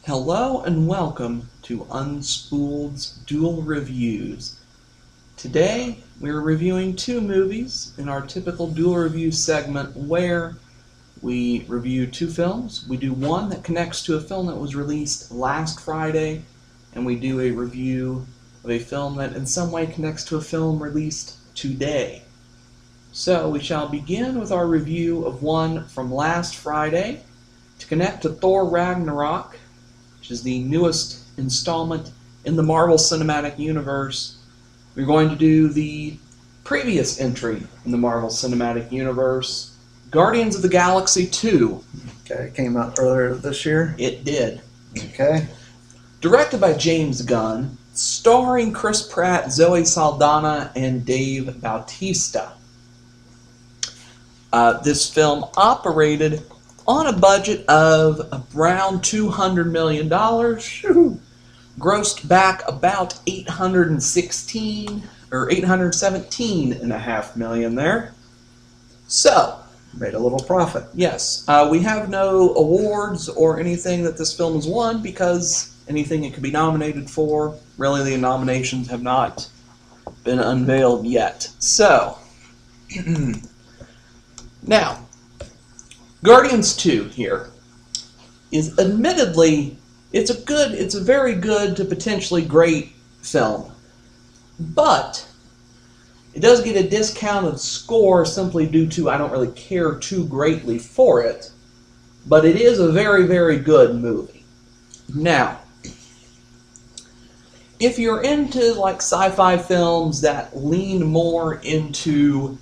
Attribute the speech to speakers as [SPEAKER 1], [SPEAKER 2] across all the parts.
[SPEAKER 1] Hello and welcome to Unspooled's Dual Reviews. Today we're reviewing two movies in our typical dual review segment where we review two films. We do one that connects to a film that was released last Friday, and we do a review of a film that in some way connects to a film released today. So we shall begin with our review of one from last Friday to connect to Thor Ragnarok, which is the newest installment in the Marvel Cinematic Universe. We're going to do the previous entry in the Marvel Cinematic Universe, Guardians of the Galaxy 2.
[SPEAKER 2] Okay, it came out earlier this year.
[SPEAKER 1] It did.
[SPEAKER 2] Okay.
[SPEAKER 1] Directed by James Gunn, starring Chris Pratt, Zoe Saldana, and Dave Bautista. This film operated on a budget of around $200 million, grossed back about $817.5 million there. So,
[SPEAKER 2] Made a little profit.
[SPEAKER 1] yes, we have no awards or anything that this film has won because anything it could be nominated for, really the nominations have not been unveiled yet. So, now, Guardians 2 here is admittedly, it's a very good to potentially great film. But it does get a discounted score simply due to I don't really care too greatly for it. But it is a very, very good movie. Now, if you're into like sci-fi films that lean more into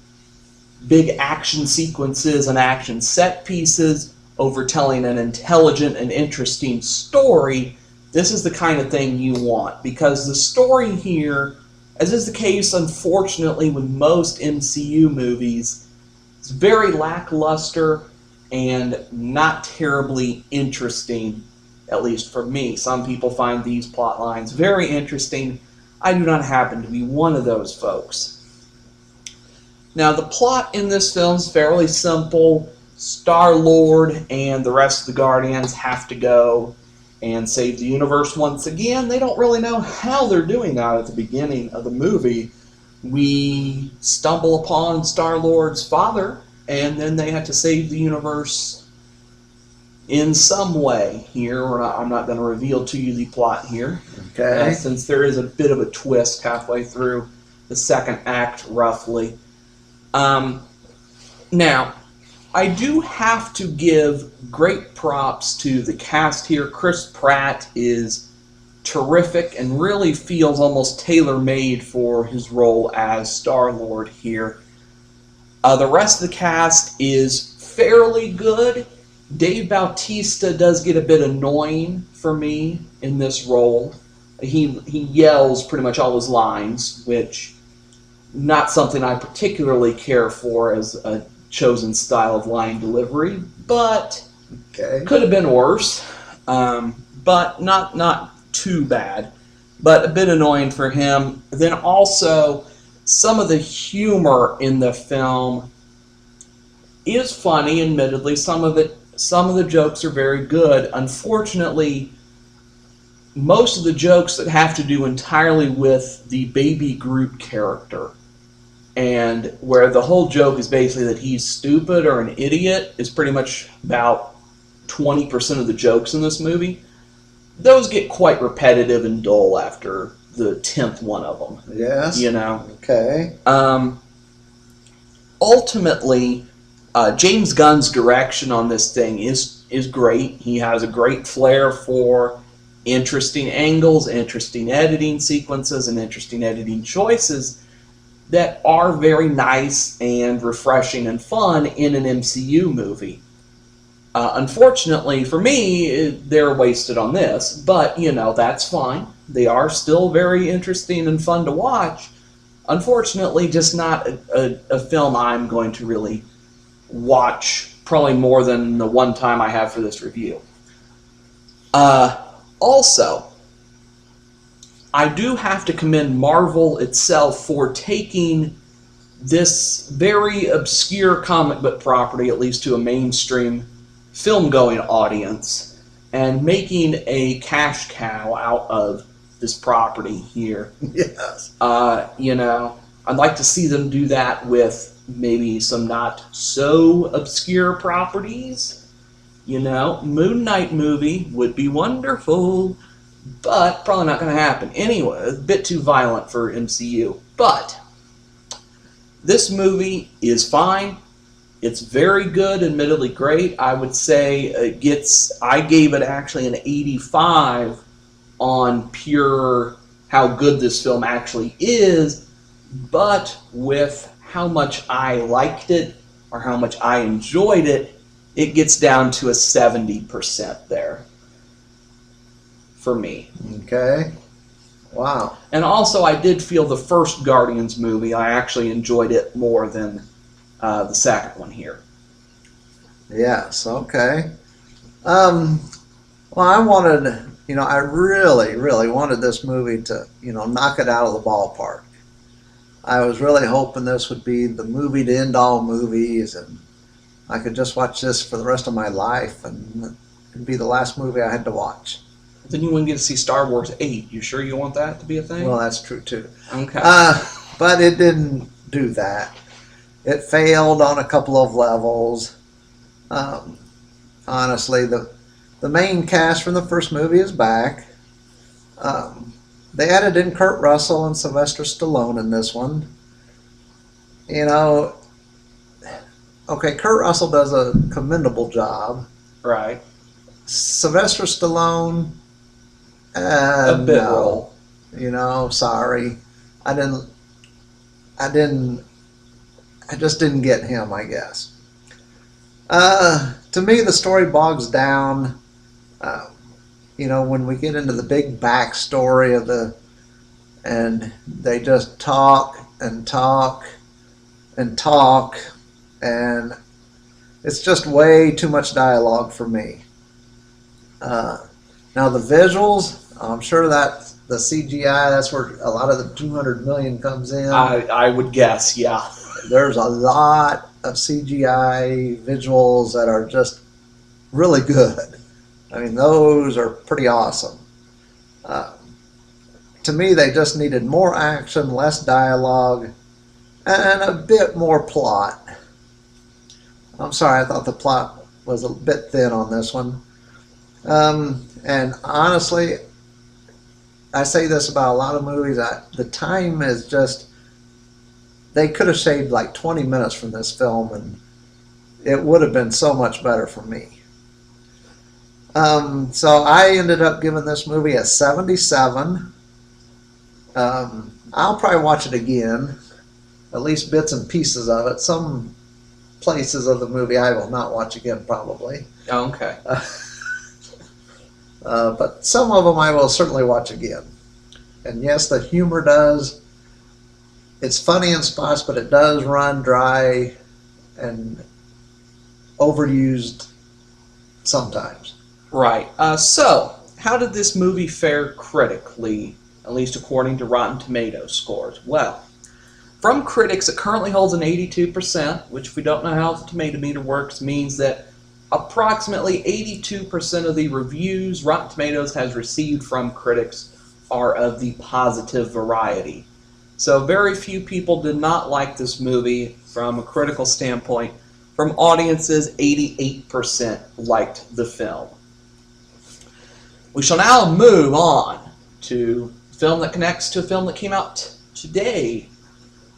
[SPEAKER 1] big action sequences and action set pieces over telling an intelligent and interesting story, this is the kind of thing you want, because the story here, as is the case unfortunately with most MCU movies, is very lackluster and not terribly interesting, at least for me. Some people find these plot lines very interesting. I do not happen to be one of those folks. Now, the plot in this film is fairly simple. Star-Lord and the rest of the Guardians have to go and save the universe once again. They don't really know how they're doing that at the beginning of the movie. We stumble upon Star-Lord's father, and then they have to save the universe in some way here. I'm not going to reveal to you the plot here,
[SPEAKER 2] Okay.
[SPEAKER 1] since there is a bit of a twist halfway through the second act, roughly. Now, I do have to give great props to the cast here. Chris Pratt is terrific and really feels almost tailor-made for his role as Star-Lord here. The rest of the cast is fairly good. Dave Bautista does get a bit annoying for me in this role. He yells pretty much all his lines, which not something I particularly care for as a chosen style of line delivery, but
[SPEAKER 2] Okay.
[SPEAKER 1] could have been worse. But not too bad, but a bit annoying for him. Then also, some of the humor in the film is funny, admittedly. Some of the jokes are very good. Unfortunately, most of the jokes that have to do entirely with the baby Groot character, and where the whole joke is basically that he's stupid or an idiot, is pretty much about 20% of the jokes in this movie. Those get quite repetitive and dull after the 10th one of them.
[SPEAKER 2] Yes.
[SPEAKER 1] You know?
[SPEAKER 2] Okay.
[SPEAKER 1] Ultimately, James Gunn's direction on this thing is great. He has a great flair for interesting angles, interesting editing sequences, and interesting editing choices that are very nice and refreshing and fun in an MCU movie. Unfortunately for me, they're wasted on this, but you know, that's fine. They are still very interesting and fun to watch. Unfortunately, just not a film I'm going to really watch probably more than the one time I have for this review. Also, I do have to commend Marvel itself for taking this very obscure comic book property, at least to a mainstream film-going audience, and making a cash cow out of this property here.
[SPEAKER 2] Yes.
[SPEAKER 1] You know, I'd like to see them do that with maybe some not so obscure properties. You know, Moon Knight movie would be wonderful, but probably not going to happen. Anyway, a bit too violent for MCU. But this movie is fine. It's very good, admittedly great. I would say I gave it actually an 85 on pure how good this film actually is, but with how much I liked it or how much I enjoyed it, it gets down to a 70% there for me.
[SPEAKER 2] Okay. Wow.
[SPEAKER 1] And also, I did feel the first Guardians movie, I actually enjoyed it more than the second one here.
[SPEAKER 2] Yes. Okay. Well, I wanted, I really, really wanted this movie to, knock it out of the ballpark. I was really hoping this would be the movie to end all movies, and I could just watch this for the rest of my life, and it'd be the last movie I had to watch.
[SPEAKER 1] Then you wouldn't get to see Star Wars 8. You sure you want that to be a thing?
[SPEAKER 2] Well, that's true too.
[SPEAKER 1] Okay.
[SPEAKER 2] But it didn't do that. It failed on a couple of levels. Honestly, the main cast from the first movie is back. They added in Kurt Russell and Sylvester Stallone in this one. Okay, Kurt Russell does a commendable job.
[SPEAKER 1] Right.
[SPEAKER 2] Sylvester Stallone,
[SPEAKER 1] A bit
[SPEAKER 2] no.
[SPEAKER 1] roll.
[SPEAKER 2] Sorry. I just didn't get him, I guess. To me, the story bogs down. When we get into the big backstory and they just talk and talk and talk, and it's just way too much dialogue for me. Now the visuals, I'm sure that the CGI, that's where a lot of the 200 million comes in.
[SPEAKER 1] I would guess, yeah.
[SPEAKER 2] There's a lot of CGI visuals that are just really good. I mean, those are pretty awesome. To me, they just needed more action, less dialogue, and a bit more plot. I'm sorry, I thought the plot was a bit thin on this one. And honestly, I say this about a lot of movies, the time is just, they could have shaved like 20 minutes from this film and it would have been so much better for me. So I ended up giving this movie a 77. I'll probably watch it again, at least bits and pieces of it. Some places of the movie I will not watch again probably.
[SPEAKER 1] Oh, okay.
[SPEAKER 2] But some of them I will certainly watch again. And yes, the humor does. It's funny in spots, but it does run dry and overused sometimes.
[SPEAKER 1] Right. So, how did this movie fare critically, at least according to Rotten Tomatoes scores? Well, from critics, it currently holds an 82%, which, if we don't know how the tomato meter works, means that approximately 82% of the reviews Rotten Tomatoes has received from critics are of the positive variety. So very few people did not like this movie from a critical standpoint. From audiences, 88% liked the film. We shall now move on to a film that connects to a film that came out today.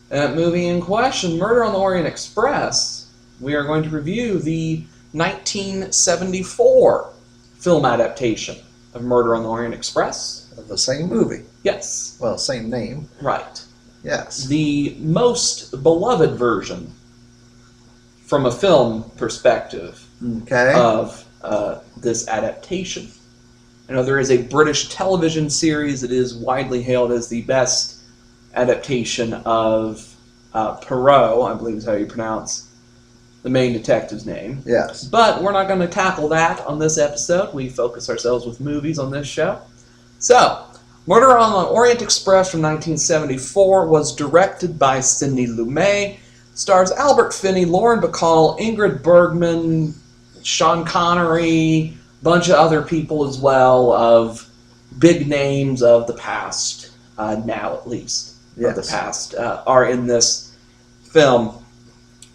[SPEAKER 1] That movie in question, Murder on the Orient Express. We are going to review the 1974 film adaptation of Murder on the Orient Express.
[SPEAKER 2] Of the same movie.
[SPEAKER 1] Yes.
[SPEAKER 2] Well, same name.
[SPEAKER 1] Right.
[SPEAKER 2] Yes.
[SPEAKER 1] The most beloved version, from a film perspective,
[SPEAKER 2] Okay.
[SPEAKER 1] of this adaptation. I know there is a British television series that is widely hailed as the best adaptation of Poirot, I believe is how you pronounce the main detective's name.
[SPEAKER 2] Yes.
[SPEAKER 1] But we're not going to tackle that on this episode. We focus ourselves with movies on this show. So, Murder on the Orient Express from 1974 was directed by Sidney Lumet, stars Albert Finney, Lauren Bacall, Ingrid Bergman, Sean Connery, bunch of other people as well, of big names of the past, now at least, of the past, are in this film.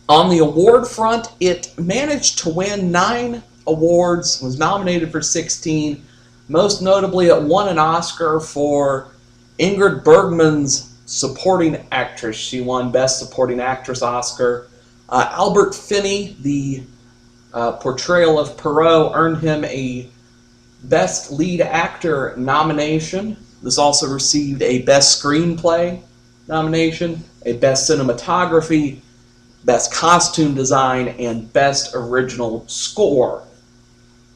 [SPEAKER 1] On the award front, it managed to win 9 awards, was nominated for 16. Most notably, it won an Oscar for Ingrid Bergman's supporting actress. She won Best Supporting Actress Oscar. Albert Finney, the portrayal of Perot, earned him a Best Lead Actor nomination. This also received a Best Screenplay nomination, a Best Cinematography, Best Costume Design, and Best Original Score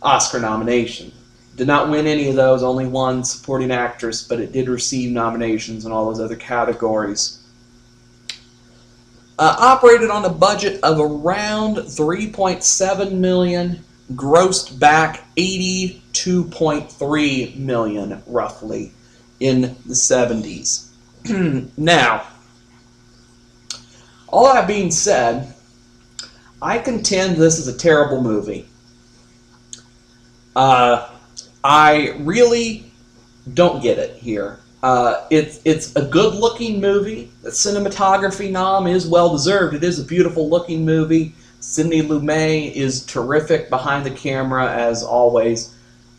[SPEAKER 1] Oscar nomination. Did not win any of those, only won Supporting Actress, but it did receive nominations in all those other categories. Operated on a budget of around $3.7 million, grossed back $82.3 million, roughly, in the 70s. Now, all that being said, I contend this is a terrible movie. I really don't get it here. It's a good-looking movie. The cinematography nom is well-deserved. It is a beautiful-looking movie. Sidney Lumet is terrific behind the camera, as always.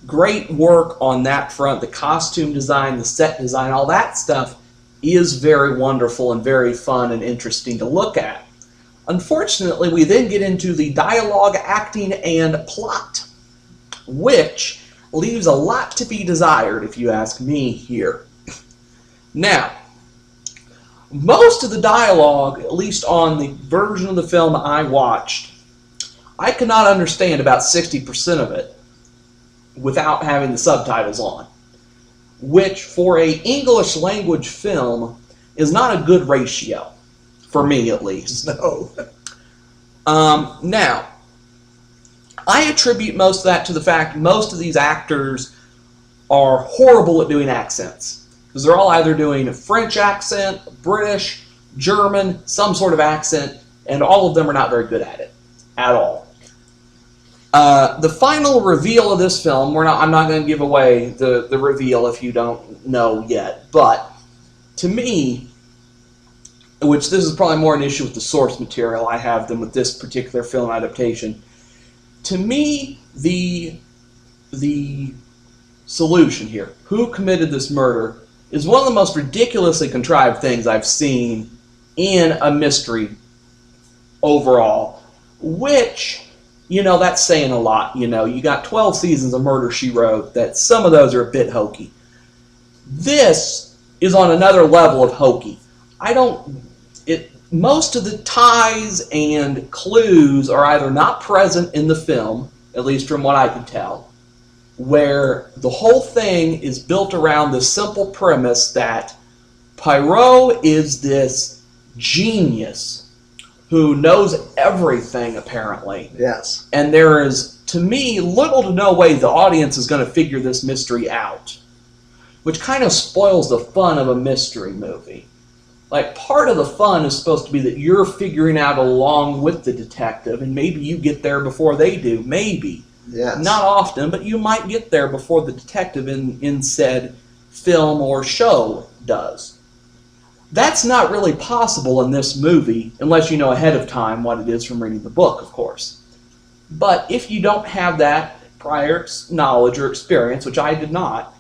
[SPEAKER 1] Great work on that front. The costume design, the set design, all that stuff is very wonderful and very fun and interesting to look at. Unfortunately, we then get into the dialogue, acting, and plot, which leaves a lot to be desired, if you ask me here. Now, most of the dialogue, at least on the version of the film I watched, I could not understand about 60% of it without having the subtitles on, which for an English language film is not a good ratio, for me at least.
[SPEAKER 2] No.
[SPEAKER 1] Now, I attribute most of that to the fact most of these actors are horrible at doing accents. Because they're all either doing a French accent, British, German, some sort of accent, and all of them are not very good at it, at all. The final reveal of this film, I'm not going to give away the reveal if you don't know yet, but to me, which this is probably more an issue with the source material I have than with this particular film adaptation, to me, the solution here, who committed this murder, is one of the most ridiculously contrived things I've seen in a mystery overall, which, you know, that's saying a lot. You know, you got 12 seasons of Murder, She Wrote, that some of those are a bit hokey. This is on another level of hokey. Most of the ties and clues are either not present in the film, at least from what I can tell, where the whole thing is built around the simple premise that Poirot is this genius who knows everything, apparently.
[SPEAKER 2] Yes.
[SPEAKER 1] And there is, to me, little to no way the audience is going to figure this mystery out, which kind of spoils the fun of a mystery movie. Like, part of the fun is supposed to be that you're figuring out along with the detective, and maybe you get there before they do. Maybe.
[SPEAKER 2] Yes.
[SPEAKER 1] Not often, but you might get there before the detective in said film or show does. That's not really possible in this movie, unless you know ahead of time what it is from reading the book, of course. But if you don't have that prior knowledge or experience, which I did not,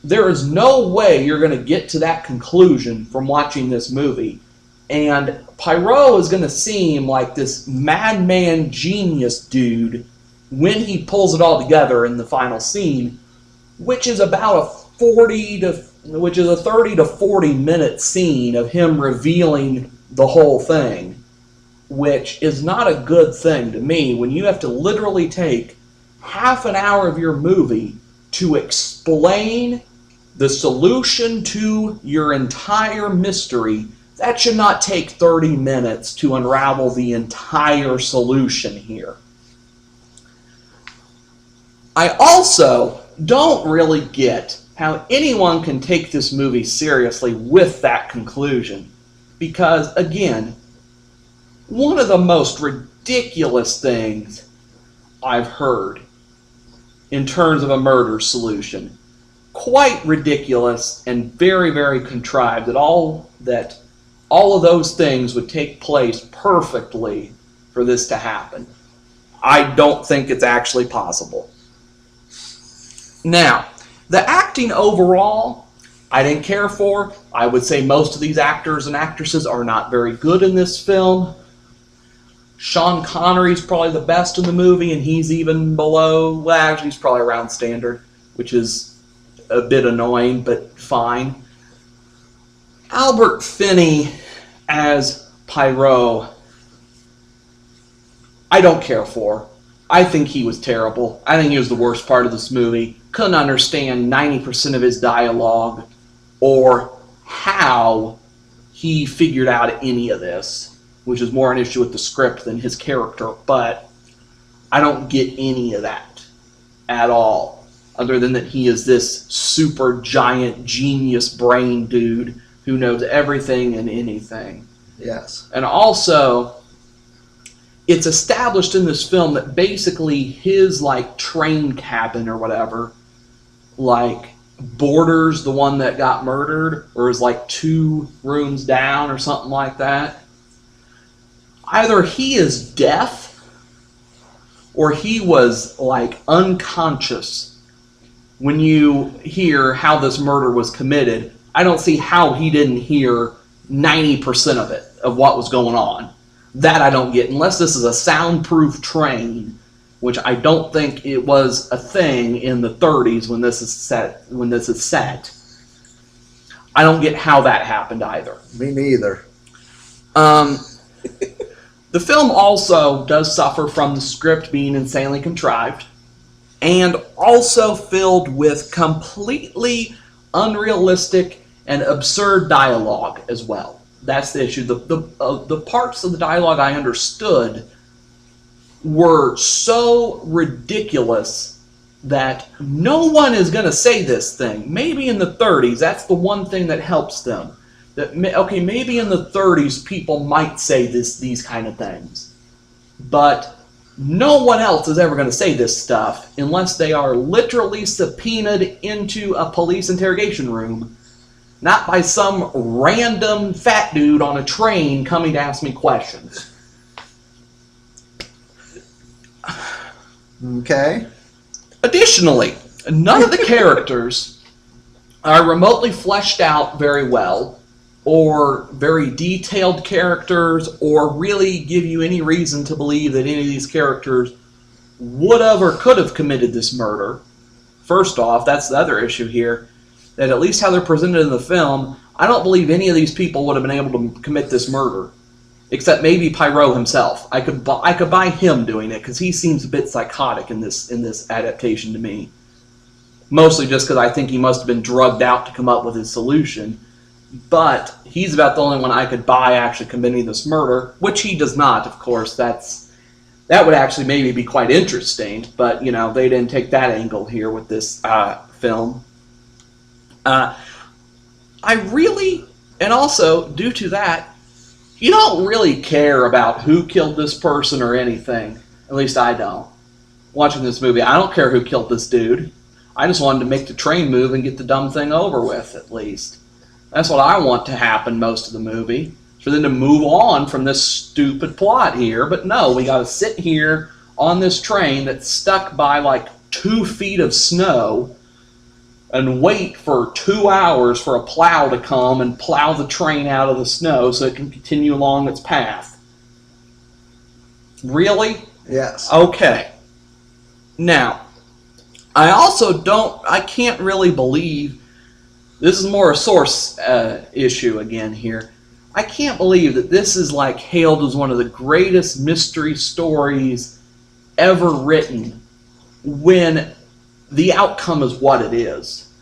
[SPEAKER 1] there is no way you're going to get to that conclusion from watching this movie. And Poirot is going to seem like this madman genius dude when he pulls it all together in the final scene, which is about a 30 to 40 minute scene of him revealing the whole thing, which is not a good thing to me when you have to literally take half an hour of your movie to explain the solution to your entire mystery. That should not take 30 minutes to unravel the entire solution here. I also don't really get how anyone can take this movie seriously with that conclusion. Because, again, one of the most ridiculous things I've heard in terms of a murder solution. Quite ridiculous and very, very contrived that all of those things would take place perfectly for this to happen. I don't think it's actually possible. Now, the acting overall, I didn't care for. I would say most of these actors and actresses are not very good in this film. Sean Connery's probably the best in the movie, and he's even below, well, actually he's probably around standard, which is a bit annoying, but fine. Albert Finney as Poirot, I don't care for. I think he was terrible. I think he was the worst part of this movie. Couldn't understand 90% of his dialogue or how he figured out any of this, which is more an issue with the script than his character, but I don't get any of that at all, other than that he is this super giant genius brain dude who knows everything and anything.
[SPEAKER 2] Yes.
[SPEAKER 1] And also, it's established in this film that basically his like train cabin or whatever, like borders the one that got murdered, or is like 2 rooms down or something like that. Either he is deaf or he was like unconscious when you hear how this murder was committed. I don't see how he didn't hear 90% of it, of what was going on. That I don't get, unless this is a soundproof train, which I don't think it was a thing in the 30s when this is set. I don't get how that happened either.
[SPEAKER 2] Me neither.
[SPEAKER 1] The film also does suffer from the script being insanely contrived and also filled with completely unrealistic and absurd dialogue as well. That's the issue. The parts of the dialogue I understood were so ridiculous that no one is going to say this thing. Maybe in the 30s, that's the one thing that helps them. That, okay, maybe in the 30s people might say these kind of things, but no one else is ever going to say this stuff unless they are literally subpoenaed into a police interrogation room, not by some random fat dude on a train coming to ask me questions.
[SPEAKER 2] Okay.
[SPEAKER 1] Additionally, none of the characters are remotely fleshed out very well, or very detailed characters, or really give you any reason to believe that any of these characters would have or could have committed this murder. First off, that's the other issue here, that at least how they're presented in the film, I don't believe any of these people would have been able to commit this murder, except maybe Poirot himself. I could buy him doing it, because he seems a bit psychotic in this adaptation to me. Mostly just because I think he must have been drugged out to come up with his solution. But he's about the only one I could buy actually committing this murder, which he does not, of course. That would actually maybe be quite interesting, but you know, they didn't take that angle here with this film. I really, and also due to that, you don't really care about who killed this person or anything. At least I don't. Watching this movie, I don't care who killed this dude. I just wanted to make the train move and get the dumb thing over with, at least. That's what I want to happen most of the movie, for them to move on from this stupid plot here. But no, we got to sit here on this train that's stuck by like 2 feet of snow and wait for 2 hours for a plow to come and plow the train out of the snow so it can continue along its path. Really?
[SPEAKER 2] Yes.
[SPEAKER 1] Okay. Now, I can't really believe, this is more a source issue again here. I can't believe that this is like hailed as one of the greatest mystery stories ever written when the outcome is what it is.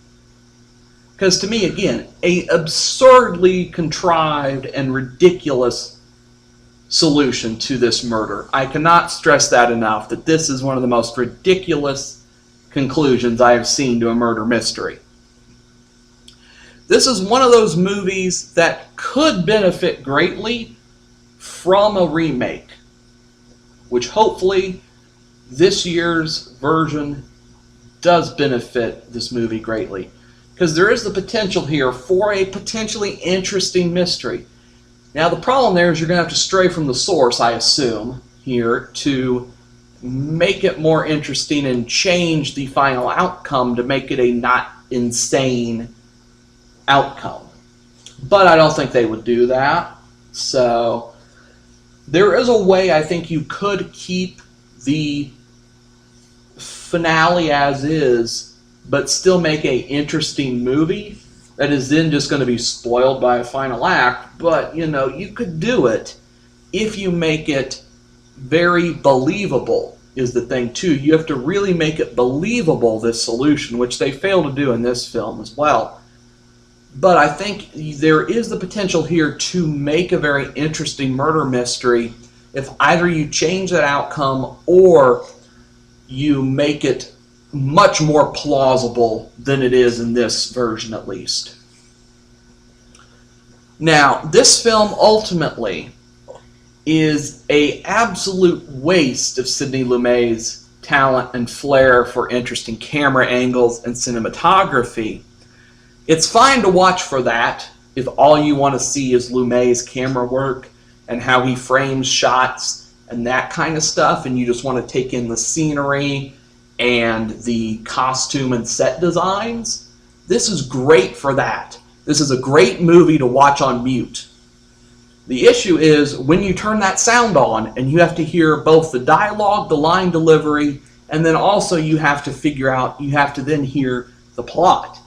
[SPEAKER 1] Because to me, again, a absurdly contrived and ridiculous solution to this murder. I cannot stress that enough, that this is one of the most ridiculous conclusions I have seen to a murder mystery. This is one of those movies that could benefit greatly from a remake, which hopefully this year's version does benefit this movie greatly. Because there is the potential here for a potentially interesting mystery. Now, the problem there is you're going to have to stray from the source, I assume, here to make it more interesting and change the final outcome to make it a not insane outcome. But I don't think they would do that. So there is a way I think you could keep the finale as is, but still make a interesting movie that is then just going to be spoiled by a final act. But, you know, you could do it if you make it very believable, is the thing, too. You have to really make it believable, this solution, which they fail to do in this film as well. But I think there is the potential here to make a very interesting murder mystery if either you change that outcome or you make it much more plausible than it is in this version, at least. Now, this film ultimately is an absolute waste of Sidney Lumet's talent and flair for interesting camera angles and cinematography. It's fine to watch for that if all you want to see is Lumet's camera work and how he frames shots and that kind of stuff, and you just want to take in the scenery and the costume and set designs. This is great for that. This is a great movie to watch on mute. The issue is when you turn that sound on and you have to hear both the dialogue, the line delivery, and then also you have to figure out, you have to then hear the plot,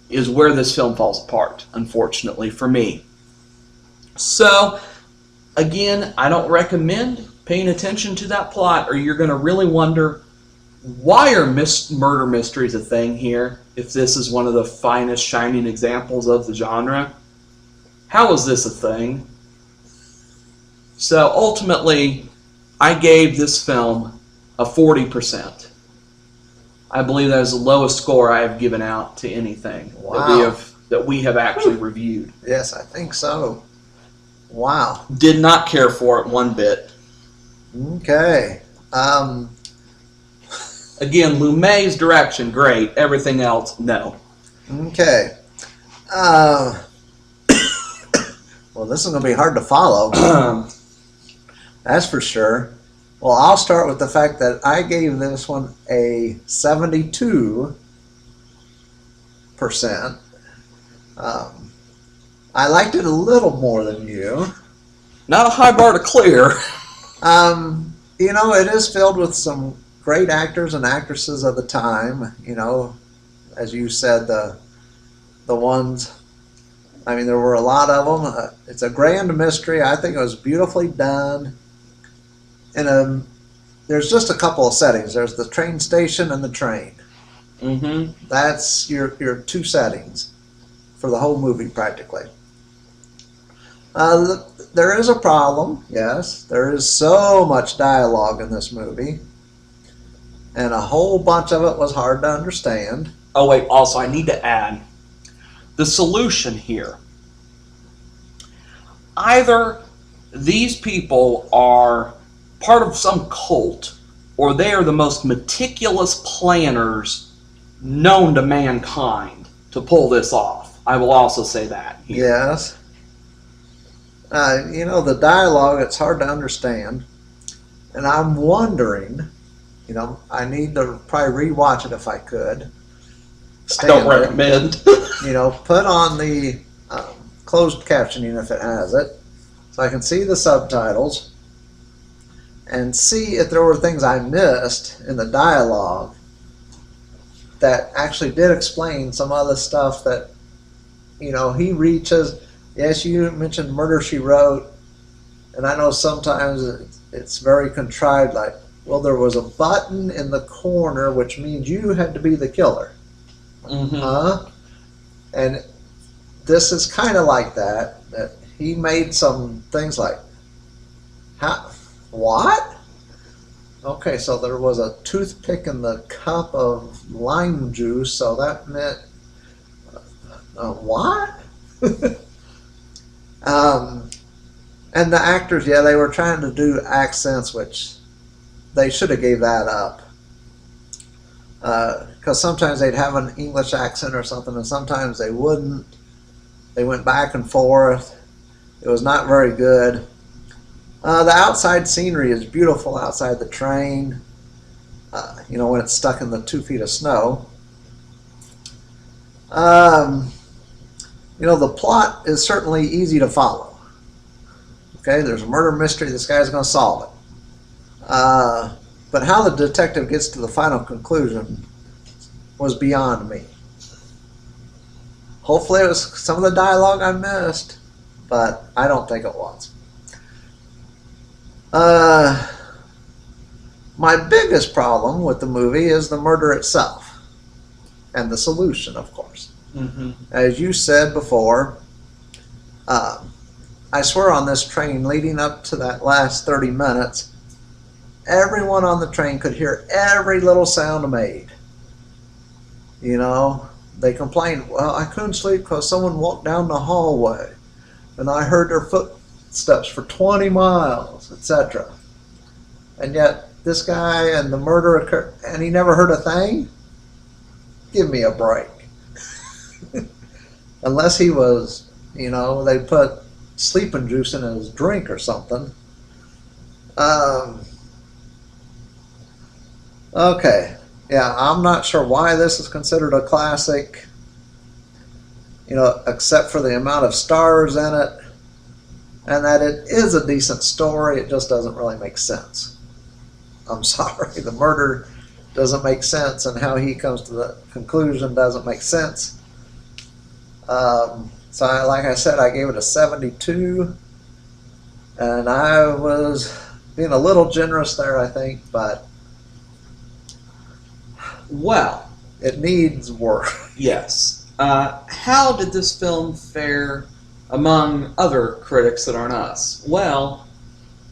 [SPEAKER 1] is where this film falls apart, unfortunately, for me. So, again, I don't recommend paying attention to that plot, or you're going to really wonder, why are murder mysteries a thing here if this is one of the finest shining examples of the genre? How is this a thing? So ultimately, I gave this film a 40%. I believe that is the lowest score I have given out to anything that we have actually reviewed.
[SPEAKER 2] Yes, I think so. Wow.
[SPEAKER 1] Did not care for it one bit.
[SPEAKER 2] Okay.
[SPEAKER 1] Again, Lumet's direction, great. Everything else, no.
[SPEAKER 2] Okay. Well, this is going to be hard to follow. That's for sure. Well, I'll start with the fact that I gave this one a 72%. I liked it a little more than you.
[SPEAKER 1] Not a high bar to clear.
[SPEAKER 2] You know, it is filled with some great actors and actresses of the time. You know, as you said, the ones, I mean, there were a lot of them. It's a grand mystery. I think it was beautifully done. And there's just a couple of settings. There's the train station and the train.
[SPEAKER 1] Mm-hmm.
[SPEAKER 2] That's your two settings for the whole movie, practically. There is a problem, yes. There is so much dialogue in this movie, and a whole bunch of it was hard to understand.
[SPEAKER 1] Oh, wait, also, I need to add the solution here. Either these people are part of some cult, or they are the most meticulous planners known to mankind to pull this off. I will also say that here.
[SPEAKER 2] Yes. You know, the dialogue, it's hard to understand. And I'm wondering, you know, I need to probably rewatch it if I could.
[SPEAKER 1] I don't recommend.
[SPEAKER 2] You know, put on the closed captioning if it has it, so I can see the subtitles and see if there were things I missed in the dialogue that actually did explain some other stuff that, you know, he reaches. Yes, you mentioned Murder, She Wrote, and I know sometimes it's very contrived, like, well, there was a button in the corner, which means you had to be the killer.
[SPEAKER 1] Mm-hmm.
[SPEAKER 2] And this is kind of like that he made some things like, what? Okay, so there was a toothpick in the cup of lime juice, so that meant, what? And the actors, yeah, they were trying to do accents, which they should have gave that up. because sometimes they'd have an English accent or something, and sometimes they wouldn't. They went back and forth. It was not very good. The outside scenery is beautiful outside the train, when it's stuck in the 2 feet of snow. The plot is certainly easy to follow. Okay, there's a murder mystery, this guy's going to solve it. But how the detective gets to the final conclusion was beyond me. Hopefully it was some of the dialogue I missed, but I don't think it was. My biggest problem with the movie is the murder itself, and the solution, of course. Mm-hmm. As you said before, I swear on this train leading up to that last 30 minutes, everyone on the train could hear every little sound made. They complained, well, I couldn't sleep because someone walked down the hallway, and I heard their footsteps for 20 miles, etc. And yet, this guy and the murder occurred, and he never heard a thing? Give me a break. Unless he was, they put sleeping juice in his drink or something. Okay. Yeah, I'm not sure why this is considered a classic, except for the amount of stars in it, and that it is a decent story. It just doesn't really make sense. I'm sorry, the murder doesn't make sense, and how he comes to the conclusion doesn't make sense. Like I said, I gave it a 72, and I was being a little generous there, I think, but
[SPEAKER 1] well,
[SPEAKER 2] it needs work.
[SPEAKER 1] Yes. How did this film fare among other critics that aren't us? Well,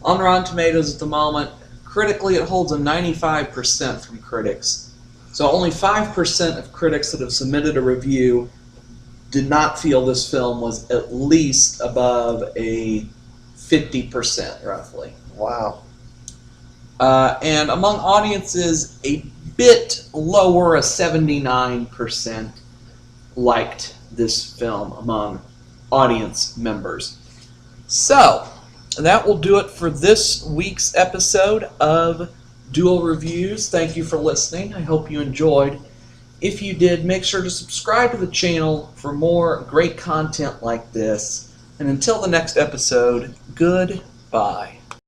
[SPEAKER 1] on Rotten Tomatoes at the moment, critically it holds a 95% from critics. So only 5% of critics that have submitted a review did not feel this film was at least above a 50%, roughly.
[SPEAKER 2] Wow.
[SPEAKER 1] And among audiences, a bit lower, a 79% liked this film among audience members. So, that will do it for this week's episode of Dual Reviews. Thank you for listening. I hope you enjoyed. If you did, make sure to subscribe to the channel for more great content like this. And until the next episode, goodbye.